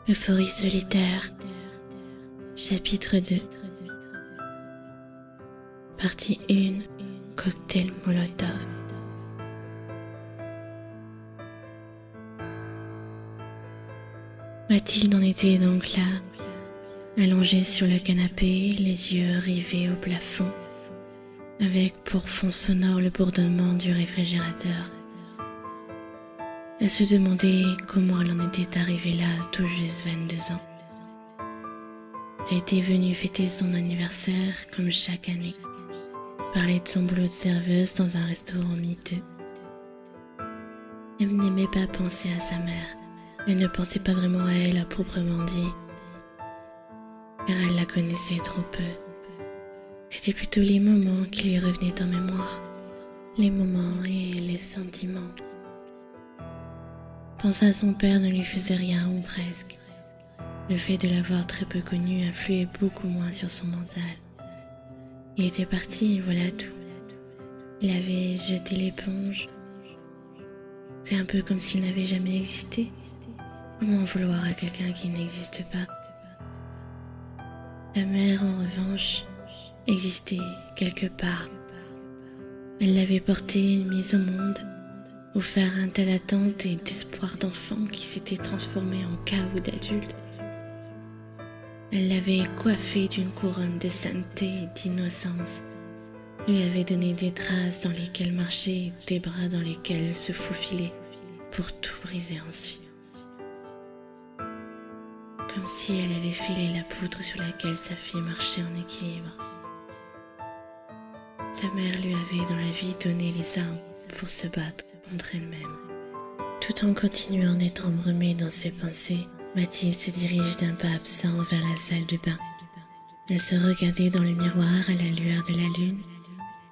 Euphorie solitaire, chapitre 2, partie 1, cocktail Molotov. Mathilde en était donc là, allongée sur le canapé, les yeux rivés au plafond, avec pour fond sonore le bourdonnement du réfrigérateur. Elle se demandait comment elle en était arrivée là tout juste 22 ans. Elle était venue fêter son anniversaire comme chaque année, parler de son boulot de serveuse dans un restaurant miteux. Elle n'aimait pas penser à sa mère. Elle ne pensait pas vraiment à elle à proprement dit, car elle la connaissait trop peu. C'était plutôt les moments qui lui revenaient en mémoire, les moments et les sentiments. Penser à son père ne lui faisait rien ou presque. Le fait de l'avoir très peu connu influait beaucoup moins sur son mental. Il était parti et voilà tout. Il avait jeté l'éponge. C'est un peu comme s'il n'avait jamais existé. Comment vouloir à quelqu'un qui n'existe pas? Sa mère, en revanche, existait quelque part. Elle l'avait portée, mise au monde, offert un tas d'attentes et d'espoir d'enfant qui s'était transformé en chaos d'adulte. Elle l'avait coiffé d'une couronne de sainteté et d'innocence, lui avait donné des traces dans lesquelles marcher, des bras dans lesquels se faufiler, pour tout briser ensuite. Comme si elle avait filé la poutre sur laquelle sa fille marchait en équilibre. Sa mère lui avait dans la vie donné les armes pour se battre contre elle-même. Tout en continuant d'être embrumée dans ses pensées, Mathilde se dirige d'un pas absent vers la salle de bain. Elle se regardait dans le miroir à la lueur de la lune,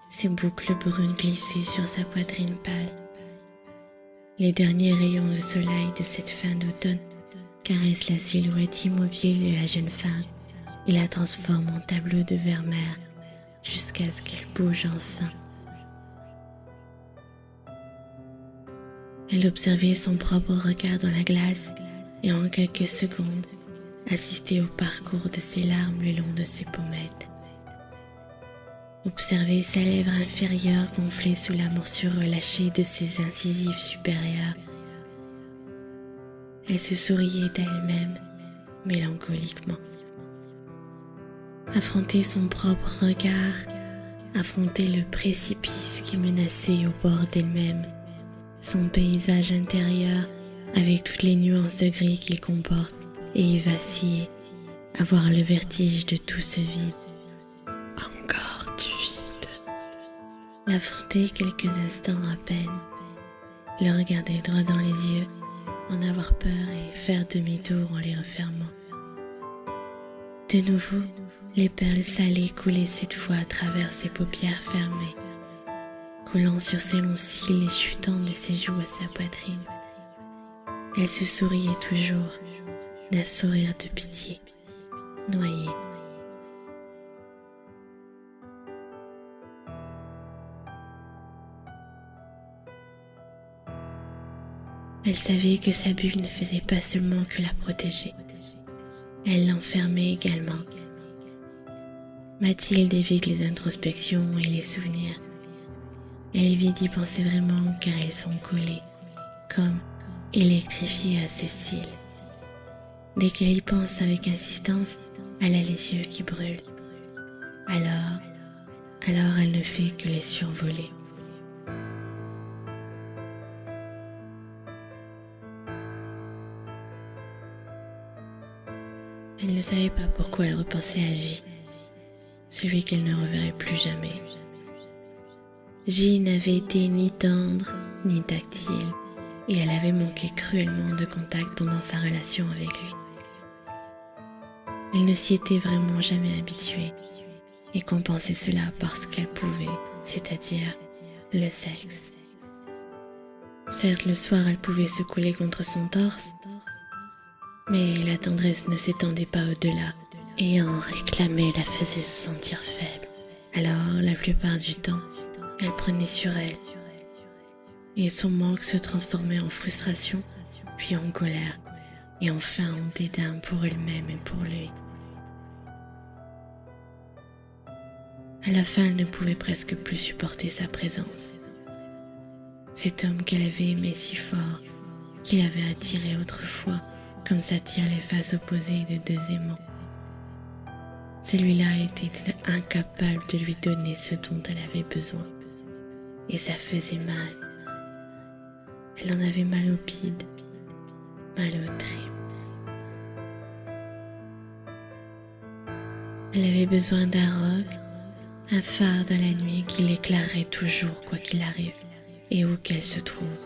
ses boucles brunes glissaient sur sa poitrine pâle. Les derniers rayons de soleil de cette fin d'automne caressent la silhouette immobile de la jeune femme et la transforment en tableau de Vermeer jusqu'à ce qu'elle bouge enfin. Elle observait son propre regard dans la glace et en quelques secondes assistait au parcours de ses larmes le long de ses pommettes. Observait sa lèvre inférieure gonflée sous la morsure relâchée de ses incisives supérieures. Elle se souriait à elle-même, mélancoliquement. Affronter son propre regard, affronter le précipice qui menaçait au bord d'elle-même, son paysage intérieur avec toutes les nuances de gris qu'il comporte et y vaciller, avoir le vertige de tout ce vide. Encore du vide. L'affronter quelques instants à peine, le regarder droit dans les yeux, en avoir peur et faire demi-tour en les refermant. De nouveau, les perles salées coulaient cette fois à travers ses paupières fermées, collant sur ses longs cils et chutant de ses joues à sa poitrine. Elle se souriait toujours, d'un sourire de pitié, noyée. Elle savait que sa bulle ne faisait pas seulement que la protéger, elle l'enfermait également. Mathilde évite les introspections et les souvenirs. Elle évite d'y penser vraiment car ils sont collés, comme électrifiés à ses cils. Dès qu'elle y pense avec insistance, elle a les yeux qui brûlent. Alors elle ne fait que les survoler. Elle ne savait pas pourquoi elle repensait à J, celui qu'elle ne reverrait plus jamais. J n'avait été ni tendre, ni tactile, et elle avait manqué cruellement de contact pendant sa relation avec lui. Elle ne s'y était vraiment jamais habituée, et compensait cela par ce qu'elle pouvait, c'est-à-dire le sexe. Certes, le soir, elle pouvait se couler contre son torse, mais la tendresse ne s'étendait pas au-delà, et en réclamer la faisait se sentir faible. Alors, la plupart du temps, elle prenait sur elle, et son manque se transformait en frustration, puis en colère. et enfin en dédain pour elle-même et pour lui. À la fin, elle ne pouvait presque plus supporter sa présence. Cet homme qu'elle avait aimé si fort, qui l'avait attiré autrefois, comme s'attirent les faces opposées de deux aimants. Celui-là était incapable de lui donner ce dont elle avait besoin. Et ça faisait mal. Elle en avait mal au bide, mal aux tripes. Elle avait besoin d'un roc, un phare dans la nuit qui l'éclairerait toujours quoi qu'il arrive et où qu'elle se trouve.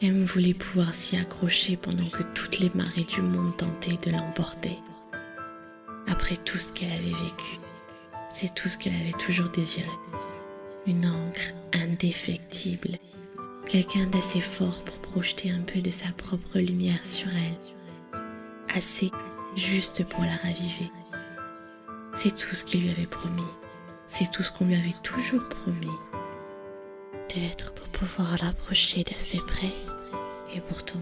Elle voulait pouvoir s'y accrocher pendant que toutes les marées du monde tentaient de l'emporter. Après tout ce qu'elle avait vécu, c'est tout ce qu'elle avait toujours désiré. Une encre indéfectible, quelqu'un d'assez fort pour projeter un peu de sa propre lumière sur elle, assez juste pour la raviver. C'est tout ce qu'il lui avait promis, c'est tout ce qu'on lui avait toujours promis, d'être pour pouvoir l'approcher d'assez près. Et pourtant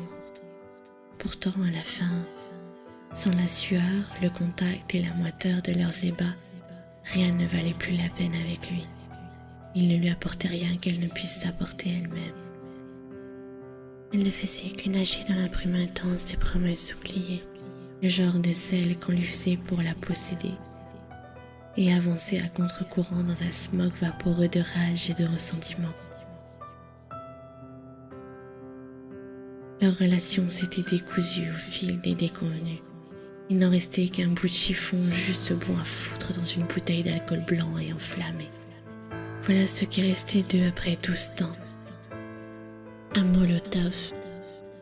à la fin, sans la sueur, le contact et la moiteur de leurs ébats, rien ne valait plus la peine avec lui. Il ne lui apportait rien qu'elle ne puisse s'apporter elle-même. Elle ne faisait que nager dans la brume intense des promesses oubliées, le genre de celles qu'on lui faisait pour la posséder, et avancer à contre-courant dans un smog vaporeux de rage et de ressentiment. Leur relation s'était décousue au fil des déconvenues. Il n'en restait qu'un bout de chiffon juste bon à foutre dans une bouteille d'alcool blanc et enflammé. Voilà ce qui restait d'eux après tout ce temps. Un molotov,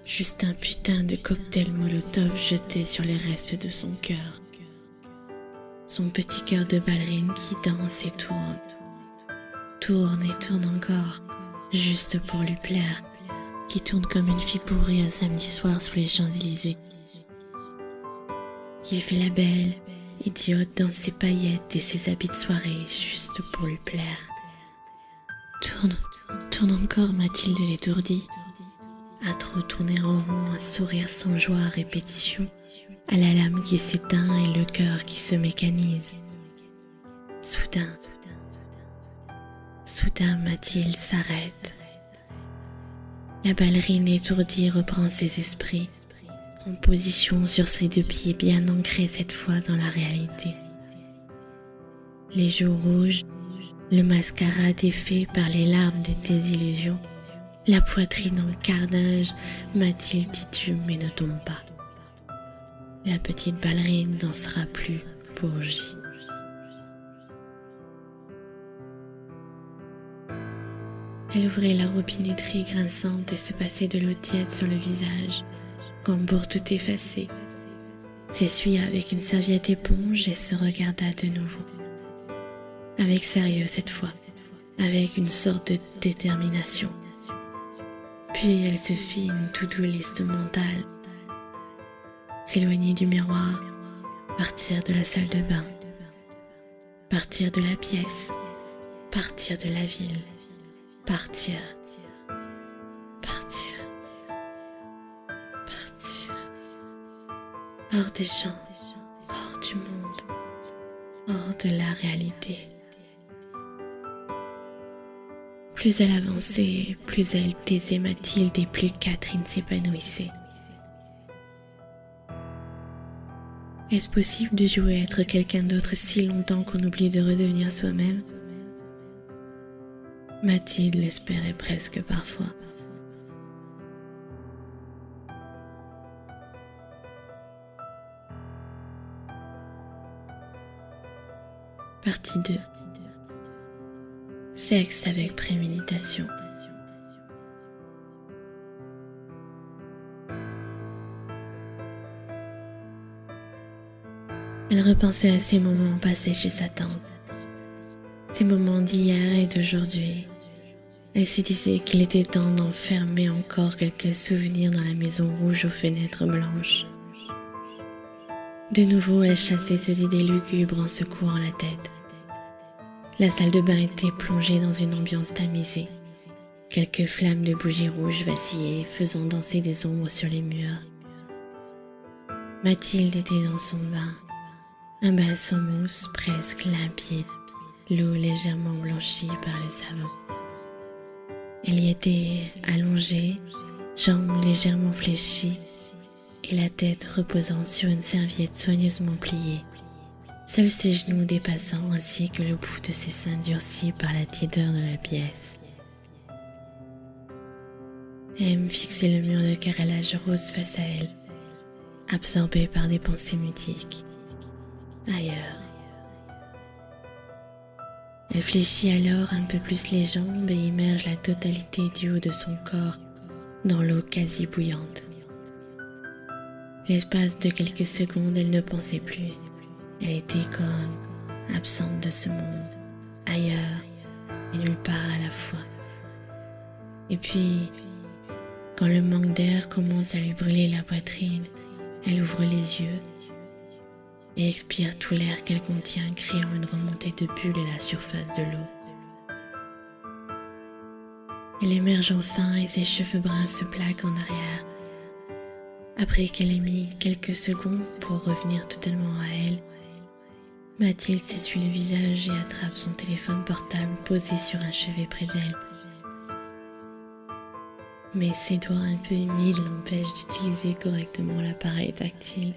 juste un putain de cocktail molotov jeté sur les restes de son cœur. Son petit cœur de ballerine qui danse et tourne encore, juste pour lui plaire, qui tourne comme une fille bourrée un samedi soir sous les Champs-Élysées, qui fait la belle, idiote dans ses paillettes et ses habits de soirée juste pour lui plaire. Tourne encore, Mathilde l'étourdie, à trop tourner en rond, un sourire sans joie à répétition, à la lame qui s'éteint et le cœur qui se mécanise. Soudain, Mathilde s'arrête. La ballerine étourdie reprend ses esprits, prend position sur ses deux pieds bien ancrés cette fois dans la réalité. Les joues rouges, le mascara défait par les larmes de tes illusions, la poitrine en carnage, Mathilde titube mais ne tombe pas. La petite ballerine dansera plus bourgie. Elle ouvrait la robinetterie grinçante et se passait de l'eau tiède sur le visage, quand pour tout effacer, s'essuya avec une serviette éponge et se regarda de nouveau. Avec sérieux cette fois, avec une sorte de détermination. Puis elle se fit une to-do list mentale. S'éloigner du miroir, partir de la salle de bain, partir de la pièce, partir de la ville, partir. Hors des gens, hors du monde, hors de la réalité. Plus elle avançait, plus elle taisait Mathilde et plus Catherine s'épanouissait. Est-ce possible de jouer à être quelqu'un d'autre si longtemps qu'on oublie de redevenir soi-même? Mathilde l'espérait presque parfois. Partie 2. Sexe avec préméditation. Elle repensait à ces moments passés chez sa tante, ces moments d'hier et d'aujourd'hui. Elle se disait qu'il était temps d'enfermer encore quelques souvenirs dans la maison rouge aux fenêtres blanches. De nouveau, elle chassait ses idées lugubres en secouant la tête. La salle de bain était plongée dans une ambiance tamisée. Quelques flammes de bougies rouges vacillaient, faisant danser des ombres sur les murs. Mathilde était dans son bain, un bain sans mousse, presque limpide, l'eau légèrement blanchie par le savon. Elle y était allongée, jambes légèrement fléchies et la tête reposant sur une serviette soigneusement pliée, seuls ses genoux dépassant ainsi que le bout de ses seins durcis par la tiédeur de la pièce. M fixait le mur de carrelage rose face à elle, absorbée par des pensées mutique. Ailleurs. Elle fléchit alors un peu plus les jambes et immerge la totalité du haut de son corps dans l'eau quasi bouillante. L'espace de quelques secondes, elle ne pensait plus. Elle était comme absente de ce monde, ailleurs et nulle part à la fois. Et puis, quand le manque d'air commence à lui brûler la poitrine, elle ouvre les yeux et expire tout l'air qu'elle contient, créant une remontée de bulles à la surface de l'eau. Elle émerge enfin et ses cheveux bruns se plaquent en arrière. Après qu'elle ait mis quelques secondes pour revenir totalement à elle, Mathilde s'essuie le visage et attrape son téléphone portable posé sur un chevet près d'elle. Mais ses doigts un peu humides l'empêchent d'utiliser correctement l'appareil tactile.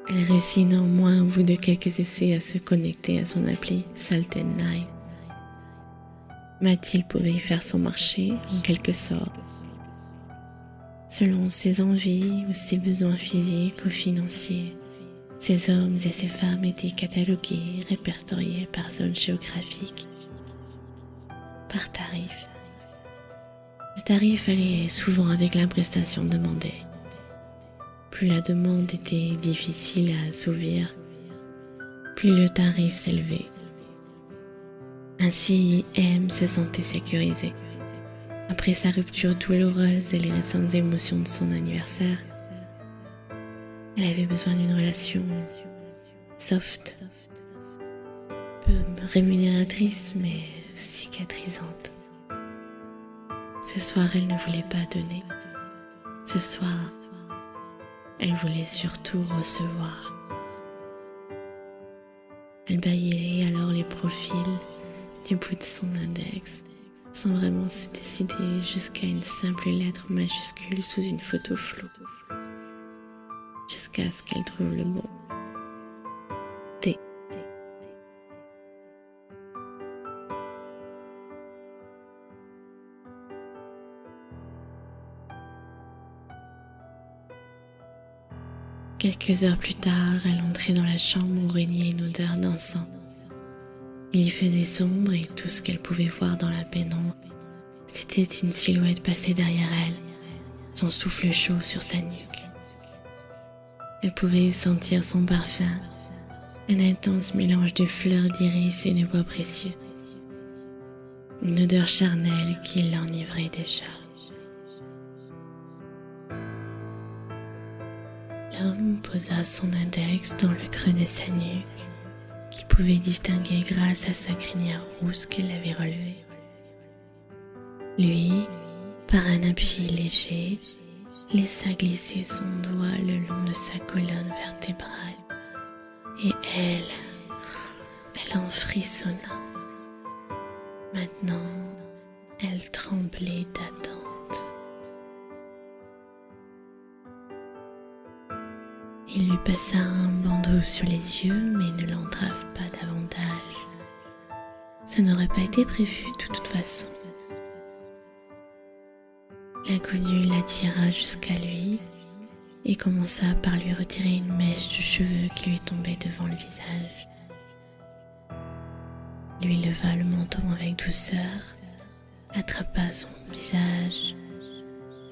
Elle réussit néanmoins au bout de quelques essais à se connecter à son appli Salt and Night. Mathilde pouvait y faire son marché en quelque sorte, selon ses envies ou ses besoins physiques ou financiers. Ces hommes et ces femmes étaient catalogués, répertoriés par zone géographique, par tarif. Le tarif allait souvent avec la prestation demandée. Plus la demande était difficile à assouvir, plus le tarif s'élevait. Ainsi, M se sentait sécurisée. Après sa rupture douloureuse et les récentes émotions de son anniversaire, elle avait besoin d'une relation soft, peu rémunératrice mais cicatrisante. Ce soir, elle ne voulait pas donner. Ce soir, elle voulait surtout recevoir. Elle balayait alors les profils du bout de son index, sans vraiment se décider jusqu'à une simple lettre majuscule sous une photo floue, jusqu'à ce qu'elle trouve le bon. T. Quelques heures plus tard, elle entrait dans la chambre où régnait une odeur d'encens. Il y faisait sombre et tout ce qu'elle pouvait voir dans la pénombre, c'était une silhouette passée derrière elle, son souffle chaud sur sa nuque. Elle pouvait sentir son parfum, un intense mélange de fleurs d'iris et de bois précieux. Une odeur charnelle qui l'enivrait déjà. L'homme posa son index dans le creux de sa nuque, qu'il pouvait distinguer grâce à sa crinière rousse qu'elle avait relevée. Lui, par un appui léger, laissa glisser son doigt le long de sa colonne vertébrale. Et elle en frissonna. Maintenant, elle tremblait d'attente. Il lui passa un bandeau sur les yeux, mais ne l'entrave pas davantage. Ça n'aurait pas été prévu de toute façon. L'inconnu l'attira jusqu'à lui et commença par lui retirer une mèche de cheveux qui lui tombait devant le visage. Lui leva le menton avec douceur, attrapa son visage,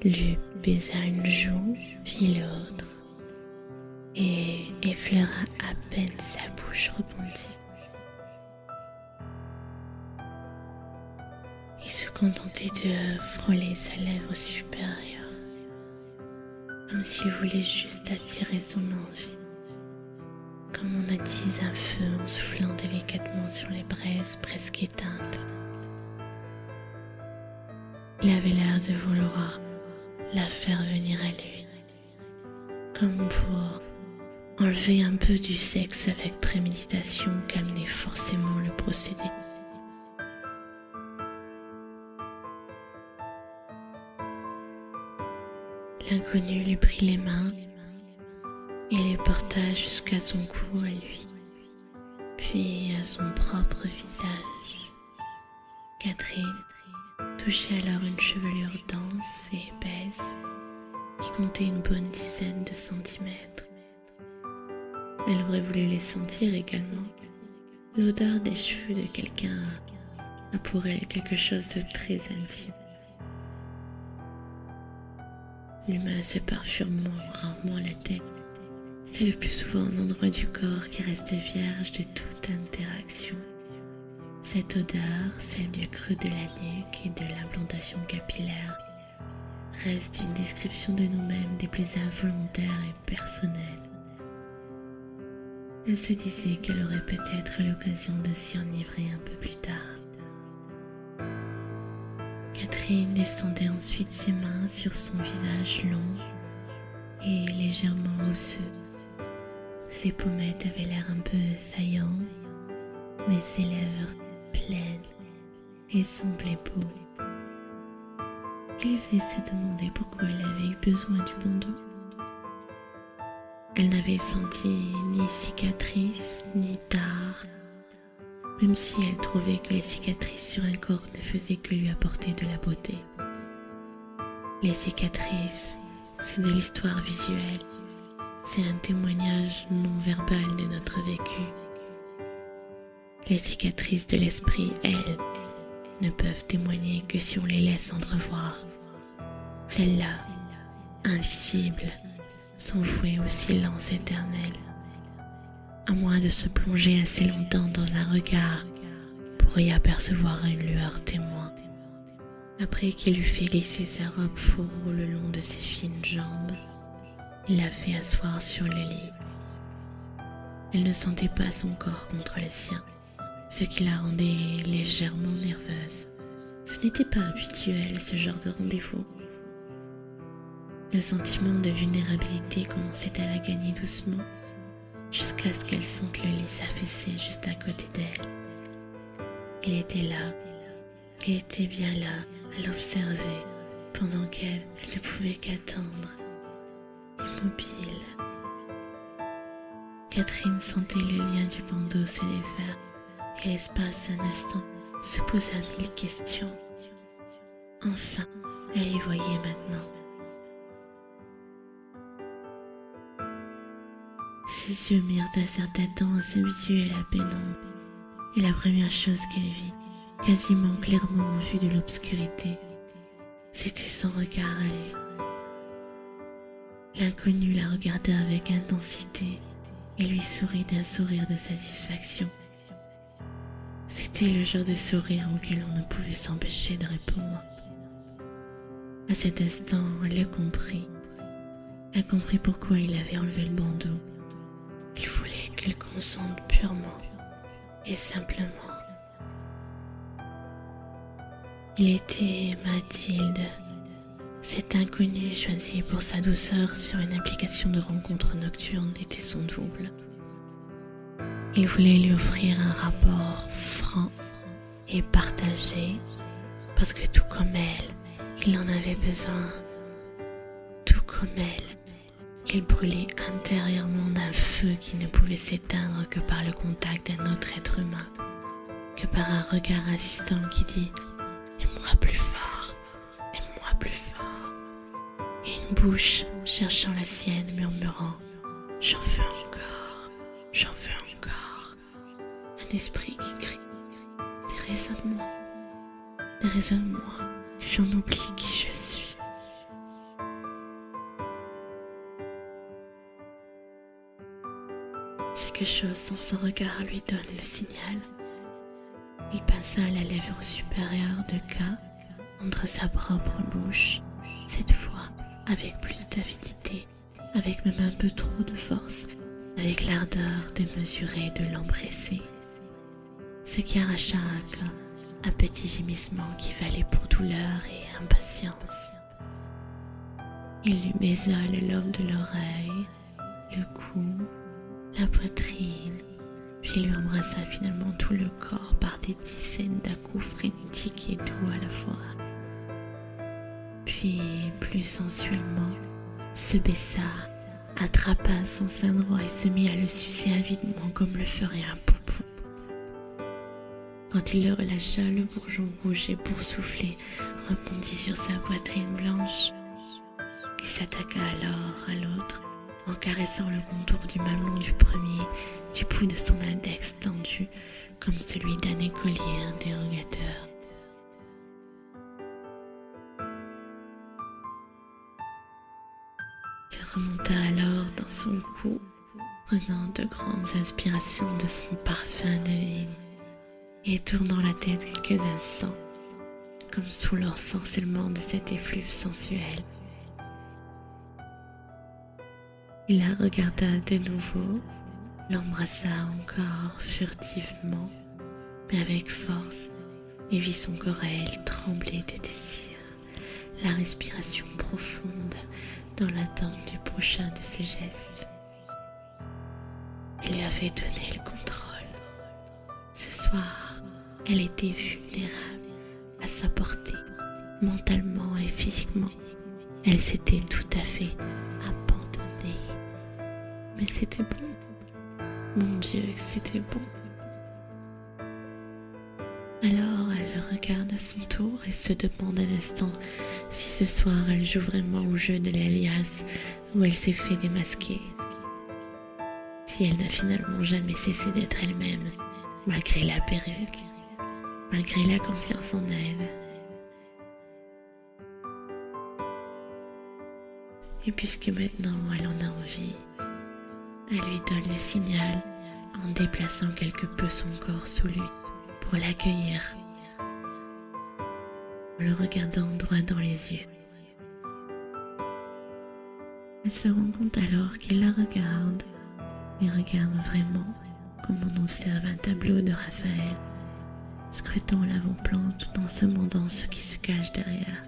lui baisa une joue, puis l'autre, et effleura à peine sa bouche rebondie. Il se contentait de frôler sa lèvre supérieure, comme s'il voulait juste attirer son envie, comme on attise un feu en soufflant délicatement sur les braises presque éteintes. Il avait l'air de vouloir la faire venir à lui, comme pour enlever un peu du sexe avec préméditation qu'amenait forcément le procédé. L'inconnu lui prit les mains et les porta jusqu'à son cou à lui, puis à son propre visage. Catherine touchait alors une chevelure dense et épaisse qui comptait une bonne dizaine de centimètres. Elle aurait voulu les sentir également. L'odeur des cheveux de quelqu'un a pour elle quelque chose de très intime. L'humain se parfume rarement la tête. C'est le plus souvent un endroit du corps qui reste vierge de toute interaction. Cette odeur, celle du creux de la nuque et de l'implantation capillaire, reste une description de nous-mêmes des plus involontaires et personnelles. Elle se disait qu'elle aurait peut-être l'occasion de s'y enivrer un peu plus tard. Catherine descendait ensuite ses mains sur son visage long et légèrement osseux. Ses pommettes avaient l'air un peu saillantes, mais ses lèvres pleines et semblaient beaux. Il lui faisait se demander pourquoi elle avait eu besoin du bandeau. Elle n'avait senti ni cicatrices ni tares, même si elle trouvait que les cicatrices sur un corps ne faisaient que lui apporter de la beauté. Les cicatrices, c'est de l'histoire visuelle, c'est un témoignage non verbal de notre vécu. Les cicatrices de l'esprit, elles, ne peuvent témoigner que si on les laisse entrevoir. Celles-là, invisibles, sont vouées au silence éternel, à moins de se plonger assez longtemps dans un regard pour y apercevoir une lueur témoin. Après qu'il eut fait glisser sa robe fourreau le long de ses fines jambes, il la fait asseoir sur le lit. Elle ne sentait pas son corps contre le sien, ce qui la rendait légèrement nerveuse. Ce n'était pas habituel, ce genre de rendez-vous. Le sentiment de vulnérabilité commençait à la gagner doucement, jusqu'à ce qu'elle sente le lit s'affaisser juste à côté d'elle. Il était là, il était bien là, à l'observer, pendant qu'elle ne pouvait qu'attendre, immobile. Catherine sentait le lien du bandeau se défaire, et l'espace d'un instant se posa 1000 questions. Enfin, elle y voyait maintenant. Ses yeux mirent un certain temps à s'habituer à la pénombre, et la première chose qu'elle vit, quasiment clairement en vue de l'obscurité, c'était son regard à lui. L'inconnu la regarda avec intensité et lui sourit d'un sourire de satisfaction. C'était le genre de sourire auquel on ne pouvait s'empêcher de répondre. À cet instant, elle le comprit. Elle comprit pourquoi il avait enlevé le bandeau. Il voulait qu'elle consente purement et simplement. Il était Mathilde, cet inconnu choisi pour sa douceur sur une application de rencontre nocturne était son double. Il voulait lui offrir un rapport franc et partagé, parce que tout comme elle, il en avait besoin. Tout comme elle, il brûlait intérieurement d'un feu qui ne pouvait s'éteindre que par le contact d'un autre être humain, que par un regard insistant qui dit « Aime-moi plus fort, aime-moi plus fort » et une bouche cherchant la sienne murmurant « J'en veux encore, j'en veux encore » un esprit qui crie des raisonnements, que j'en oublie qui je suis. Quelque chose dans son regard lui donne le signal. Il pinça la lèvre supérieure de K entre sa propre bouche, cette fois avec plus d'avidité, avec même un peu trop de force, avec l'ardeur démesurée de l'empresser. Ce qui arracha à K un petit gémissement qui valait pour douleur et impatience. Il lui baisa le lobe de l'oreille, le cou, la poitrine, puis lui embrassa finalement tout le corps par des dizaines d'à-coups frénétiques et doux à la fois. Puis, plus sensuellement, se baissa, attrapa son sein droit et se mit à le sucer avidement comme le ferait un poupon. Quand il le relâcha, le bourgeon rouge et boursouflé rebondit sur sa poitrine blanche, qui s'attaqua alors à l'autre, en caressant le contour du mamelon du premier, du bout de son index tendu, comme celui d'un écolier interrogateur. Il remonta alors dans son cou, prenant de grandes inspirations de son parfum de vigne, et tournant la tête quelques instants, comme sous l'ensorcellement de cet effluve sensuel. Il la regarda de nouveau, l'embrassa encore furtivement, mais avec force, et vit son corps à elle trembler de désir, la respiration profonde dans l'attente du prochain de ses gestes. Elle lui avait donné le contrôle. Ce soir, elle était vulnérable, à sa portée, mentalement et physiquement. Elle s'était tout à fait abandonnée. Mais c'était bon. Mon Dieu, que c'était bon. Alors elle le regarde à son tour et se demande un instant si ce soir elle joue vraiment au jeu de l'alias où elle s'est fait démasquer. Si elle n'a finalement jamais cessé d'être elle-même, malgré la perruque, malgré la confiance en elle. Et puisque maintenant elle en a envie, elle lui donne le signal en déplaçant quelque peu son corps sous lui pour l'accueillir, en le regardant droit dans les yeux. Elle se rend compte alors qu'il la regarde, et regarde vraiment comme on observe un tableau de Raphaël, scrutant l'avant-plan tout en se demandant ce qui se cache derrière.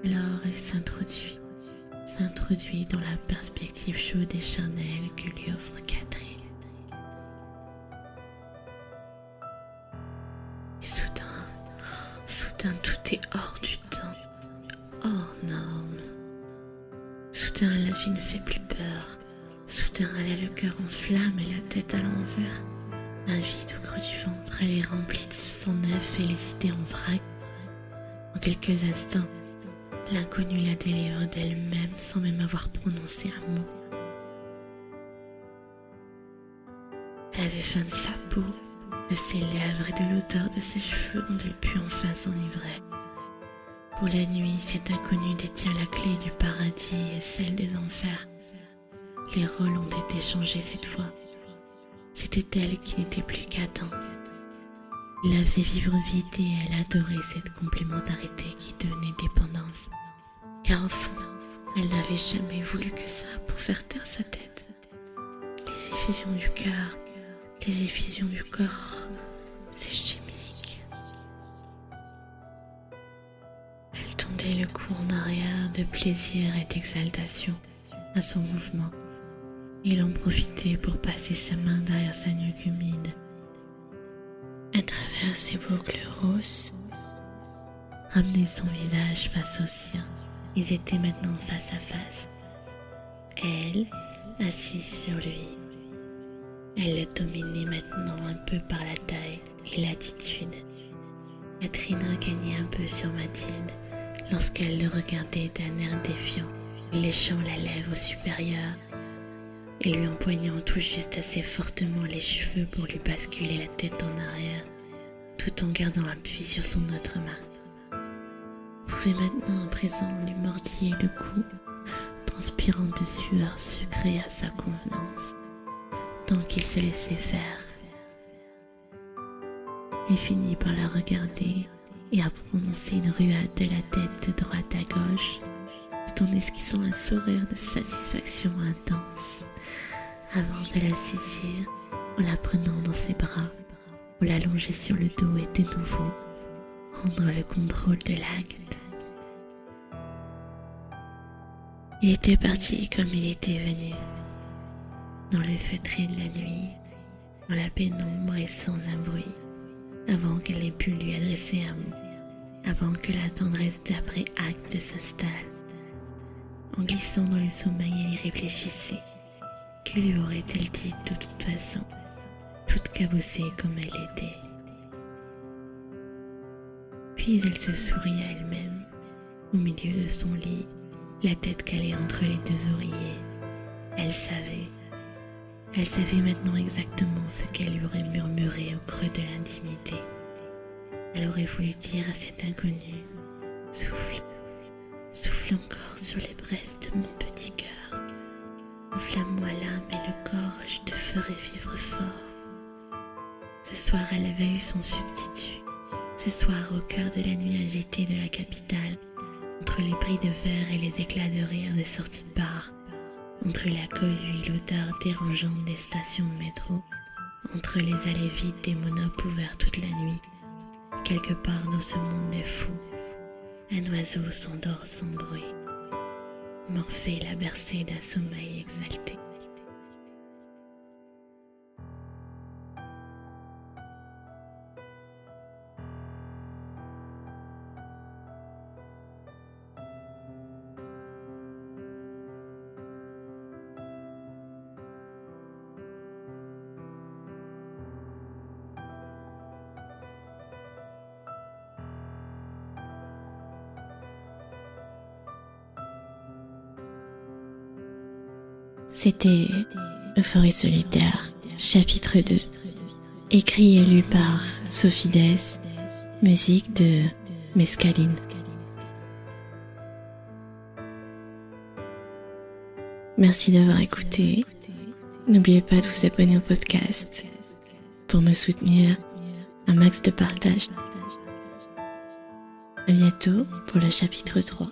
Alors elle s'introduit dans la perspective chaude et charnelle que lui offre Catherine. Et soudain tout est hors du temps, hors norme. Soudain la vie ne fait plus peur. Soudain elle a le cœur en flammes et la tête à l'envers. Un vide au creux du ventre, elle est remplie de sang neuf et les idées en vrac. En quelques instants, l'inconnu la délivre d'elle-même sans même avoir prononcé un mot. Elle avait faim de sa peau, de ses lèvres et de l'odeur de ses cheveux dont elle put enfin s'enivrer. Pour la nuit, cet inconnu détient la clé du paradis et celle des enfers. Les rôles ont été changés cette fois. C'était elle qui n'était plus qu'Adam. Il la faisait vivre vite et elle adorait cette complémentarité qui devenait dépendance. Car au fond, elle n'avait jamais voulu que ça pour faire taire sa tête. Les effusions du cœur, les effusions du corps, c'est chimique. Elle tendait le cou en arrière de plaisir et d'exaltation à son mouvement. Il en profitait pour passer sa main derrière sa nuque humide. À travers ses boucles roses, ramener son visage face au sien. Ils étaient maintenant face à face. Elle, assise sur lui. Elle le dominait maintenant un peu par la taille et l'attitude. Catherine regagnait un peu sur Mathilde lorsqu'elle le regardait d'un air défiant, lui léchant la lèvre supérieure et lui empoignant tout juste assez fortement les cheveux pour lui basculer la tête en arrière, tout en gardant appui sur son autre main. Vous pouvez maintenant à présent lui mordiller le cou, transpirant de sueur sucrée à sa convenance, tant qu'il se laissait faire. Il finit par la regarder et à prononcer une ruade de la tête de droite à gauche, tout en esquissant un sourire de satisfaction intense, avant de la saisir en la prenant dans ses bras pour l'allonger sur le dos et de nouveau prendre le contrôle de l'acte. Il était parti comme il était venu, dans le feutré de la nuit, dans la pénombre et sans un bruit, avant qu'elle ait pu lui adresser un mot, avant que la tendresse d'après-acte s'installe. En glissant dans le sommeil, elle y réfléchissait. Que lui aurait-elle dit de toute façon, toute cabossée comme elle était? Puis elle se sourit à elle-même, au milieu de son lit, la tête calée entre les deux oreillers. Elle savait maintenant exactement ce qu'elle lui aurait murmuré au creux de l'intimité. Elle aurait voulu dire à cet inconnu: souffle, souffle encore sur les braises de mon petit cœur. Enflamme-moi l'âme et le corps, je te ferai vivre fort. Ce soir, elle avait eu son substitut. Ce soir, au cœur de la nuit agitée de la capitale, entre les bris de verre et les éclats de rire des sorties de bar, entre la cohue et l'odeur dérangeante des stations de métro, entre les allées vides des monopes ouverts toute la nuit, quelque part dans ce monde de fous, un oiseau s'endort sans bruit. Morphée l'a bercé d'un sommeil exalté. C'était Euphorie solitaire, chapitre 2, écrit et lu par Sophie Dess, musique de Mescaline. Merci d'avoir écouté. N'oubliez pas de vous abonner au podcast pour me soutenir, un max de partage. À bientôt pour le chapitre 3.